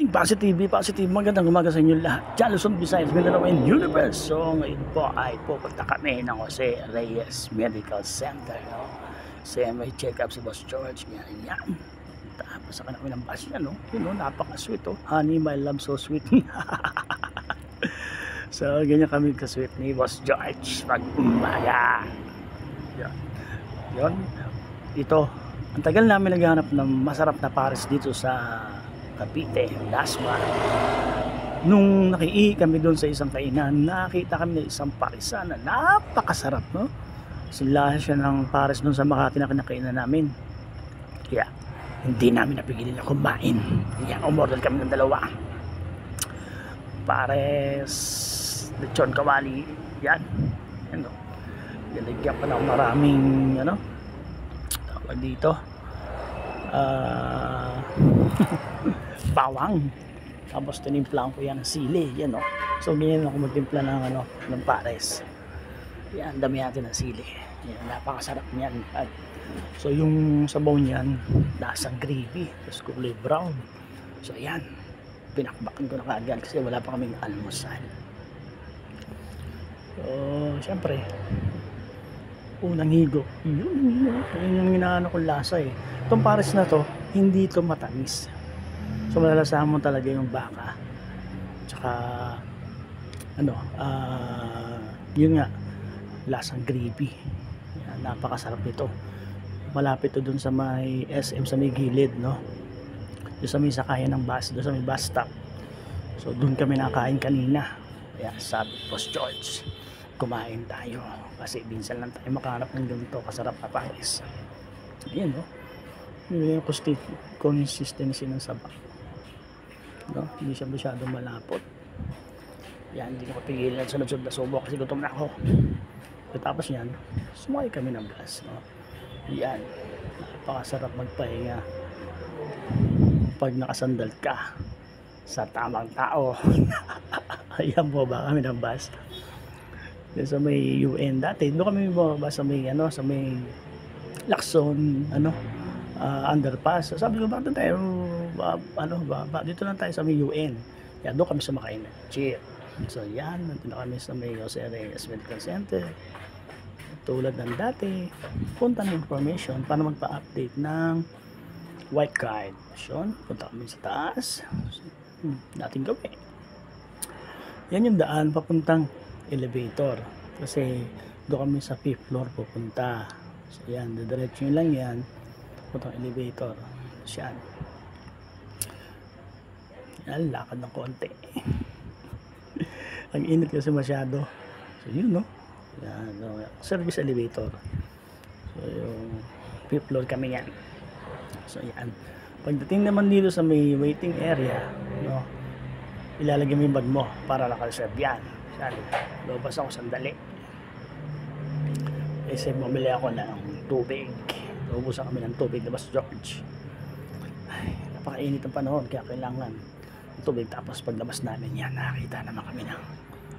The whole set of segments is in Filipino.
Positive, magandang umaga sa inyo lahat. Diyan Luzon, Visayas, Mindanao and Universe. So ngayon po ay pupunta kami ng Jose Reyes Medical Center, no? Kasi may check-up si Boss George. Yan. Tapos sa kami ng bus niya, no? Yun, no? Napaka-sweet, oh. Honey, my love, so sweet. So ganyan kami ka-sweet ni Boss George pag-umaga. Yun. Ito, ang tagal namin naghahanap ng masarap na pares dito sa Cavite, Dasma. Nung nakii kami doon sa isang kainan, nakita kami ng isang parisan na napakasarap, no? Sila siya ng pares doon sa Makati na kinakainan namin. Kaya hindi namin napigilan na kumain. Kaya umorder kami ng dalawa. Pares, lechon kawali, yan. Ano? Nilagyan pa ng maraming, ano? Tawag dito. Bawang, tapos tinimplang ko yan ng sili, yan, no? So ganyan ako magtimpla ng ng pares. Yan, dami natin ng sili. Yan, napakasarap niyan. At so yung sabaw niyan lasang gravy, tapos kulay brown. So ayan, pinakbakan ko na kaagad kasi wala pa kaming almusal. So syempre unang higo, yun yung inaano kong lasa eh. Itong pares na to, hindi ito matamis. So malalasahan mo talaga yung baka. Tsaka yun nga, lasang gravy. Yan, napakasarap nito. Malapit to dun sa may SM, sa may gilid, no? Doon sa may sakayan ng bus, doon sa may bus stop. So doon kami nakain kanina. Kaya sabi Boss George, kumain tayo kasi minsan lang tayo makahanap ng ganito kasarap na pares. Ayan, no? Yung consistency ng sabaw, no? Hindi siya masyadong malapot. Yan, hindi ko mapigilan at sunod-sunod na subo kasi gutom na ako. Tapos yan, sumakay kami ng bus, no? Yan, napakasarap magpahinga pag nakasandal ka sa tamang tao. Ayan po ba kami ng bus sa may UN dati. Doon kami bumaba sa may sa may Lacson underpass. Sabi ko, bakit tayo dito lang tayo sa may UN. Yan, doon kami sumakay na jeep. So yan, nandun na kami sa may Jose Reyes Medical Center. Tulad ng dati, punta ng information para magpa-update ng white card. So, punta kami sa taas. Dating gawin. Yan yung daan papuntang elevator. Kasi doon kami sa 5th floor pupunta. So yan, didiretso nyo lang yan. Puntang elevator. So yan. Yan, lakad ng konti. Ang init kasi masyado. So yun, no? Yan, no? Service elevator. So yung 5th floor kami yan. So yan. Pagdating naman dito sa may waiting area, no, ilalagay mo yung bag mo para nakareserve yan. Yan. Lobas ako sandali. Kasi bumili ako ng tubig. Naubusan kami ng tubig na Boss George. Ay, napakainit ang panahon kaya kailangan tubig. Tapos paglabas namin yan, nakakita naman kami ng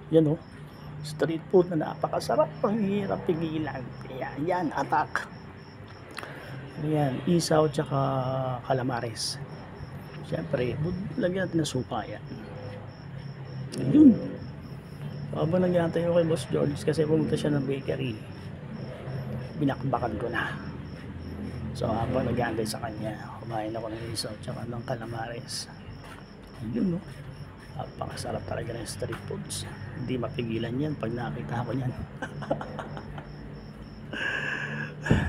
yan, oh, street food na napakasarap, ang hirap pigilan. Yan, atak. Yan, isaw tsaka calamares. Siyempre, lagyan natin ng suka yan. Yun. Habang nag-aantay ako kay Boss George kasi pumunta siya ng bakery, binakbakan ko na. So habang nag-aantay sa kanya, kumain ako ng isaw tsaka ng calamares. Yun, no? Napakasarap talaga ng street foods. Hindi mapigilan yan pag nakita ko yan.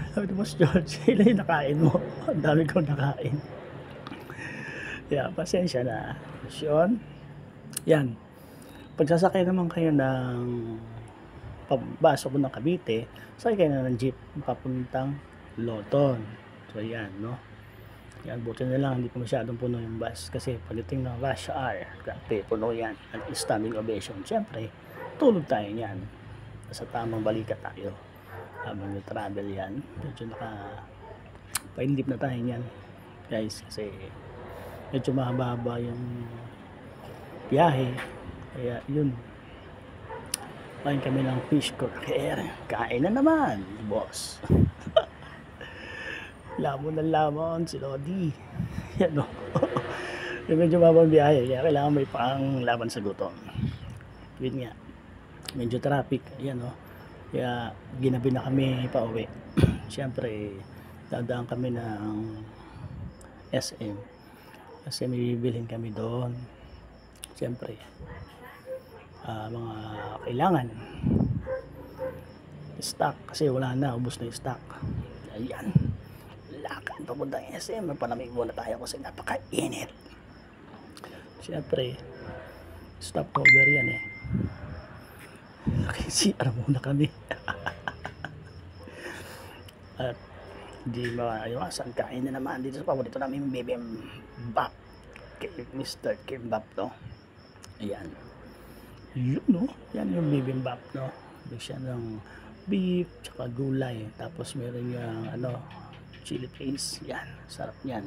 Sabi ni Boss George, ilan yung nakain mo? Ang dami kong nakain. Yeah, pasensya na. Yun. Yan. Pagsasakay naman kayo ng pabasok ng Cavite, sakay kayo na ng jeep papuntang Loton. So yan, no? Yan, buti na lang hindi pa masyadong puno yung bus kasi pagdating ng rush hour, grabe, puno yan. At standing ovation. Siyempre, tulog tayo yan. Sa tamang balikat tayo habang travel yan. Medyo paindip na tayo yan, guys, kasi medyo mahaba yung biyahe. Kaya yun, kain kami ng fish cracker. Kain na naman, boss. Lamon na lamon si Lodi. Yan, no? medyo mabang biyahe, kaya kailangan may pang laban sa gutom. Yun nga, medyo traffic, ayan o. Kaya ginabi na kami pa uwi. Siyempre, dadaan kami ng SM. Kasi may bibilhin kami doon. Siyempre, mga kailangan. Stock, kasi wala na, ubos na yung stock. Ayan. Lakad papuntang SM, magpalamig muna tayo kasi napakainit. Siyempre, stopover yan eh. CR muna kami. At hindi maiwasan, kain na naman dito sa paborito namin bibimbap kay Mr. Kimbap, no? Ayan. Yun, no? Yan yung bibimbap, no? May siya ng beef, tsaka gulay. Tapos meron yung chili paste. Yan, sarap yan.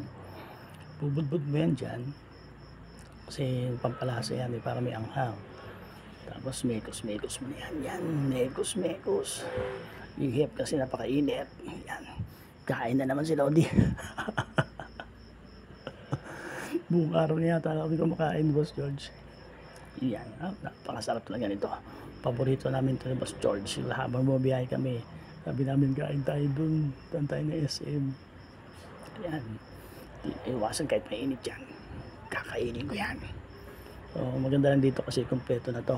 Bubudbud mo yan dyan. Kasi pampalasa yan, para may anghang. Tapos mekos mo na yan. Yan, mekos. Ihip kasi napakainit. Yan. Kain na naman si Lodi. Buong araw niya yata kami kumakain, Boss George. Yan, napakasarap talaga nito. Paborito namin ito ni Boss George. Habang bumiyahe kami, sabi namin kain tayo dun, tayo na SM. Yan. Iwasan kahit mainit yan. Kakainin ko yan. So, maganda lang dito kasi kompleto na to.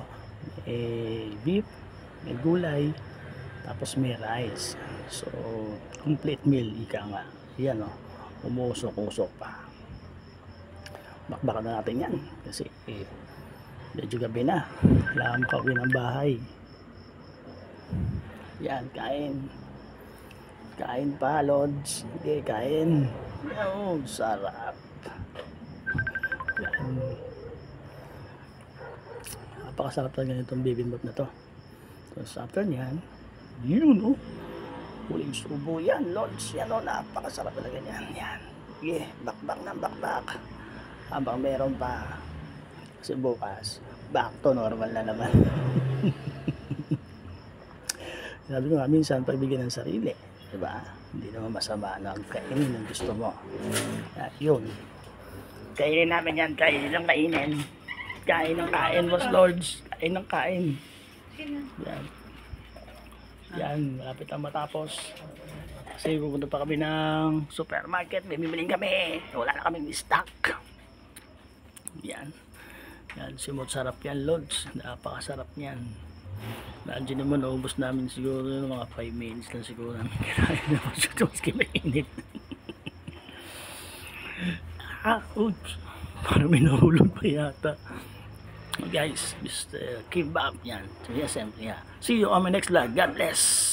Beef, may gulay, tapos may rice. So, complete meal, ika nga. Yan o, umusok-usok pa. Bakbakan na natin yan. Kasi, medyo gabi na. Kailangan makauwi ng bahay. Yan, kain. Kain pa, Lods. Hindi, kain. Oh, sarap. Yan. Napakasarap talaga nitong bibimbap na to. Tapos after nyan, yun oh. Huling subo yan, Lods. Yan oh, napakasarap talaga yan. Yan. Yeah, bakbak ng bakbak. Habang meron pa. Kasi bukas, back to normal na naman. Sabi ko nga, minsan pagbigyan ng sarili, diba? Hindi naman masama na kainin ang gusto mo. Yun. Kainin namin yan, kainin ng kainin. Kain ng kain, Boss Lords. Kain ng kain. Yan. Yan, malapit ang matapos. Kasi pupunta pa kami ng supermarket, may bibiling kami. Wala na kaming stock. Yan. Yan, simot sarap yan, Lods. Napakasarap yan. Nandiyan naman, naubos namin siguro mga 5 minutes lang siguro. Kinain naman siya, maski mainit. Oops. Parang may nahulog pa yata. Guys, Mr. Kimbap yan. So, yes, yeah. See you on my next vlog. God bless.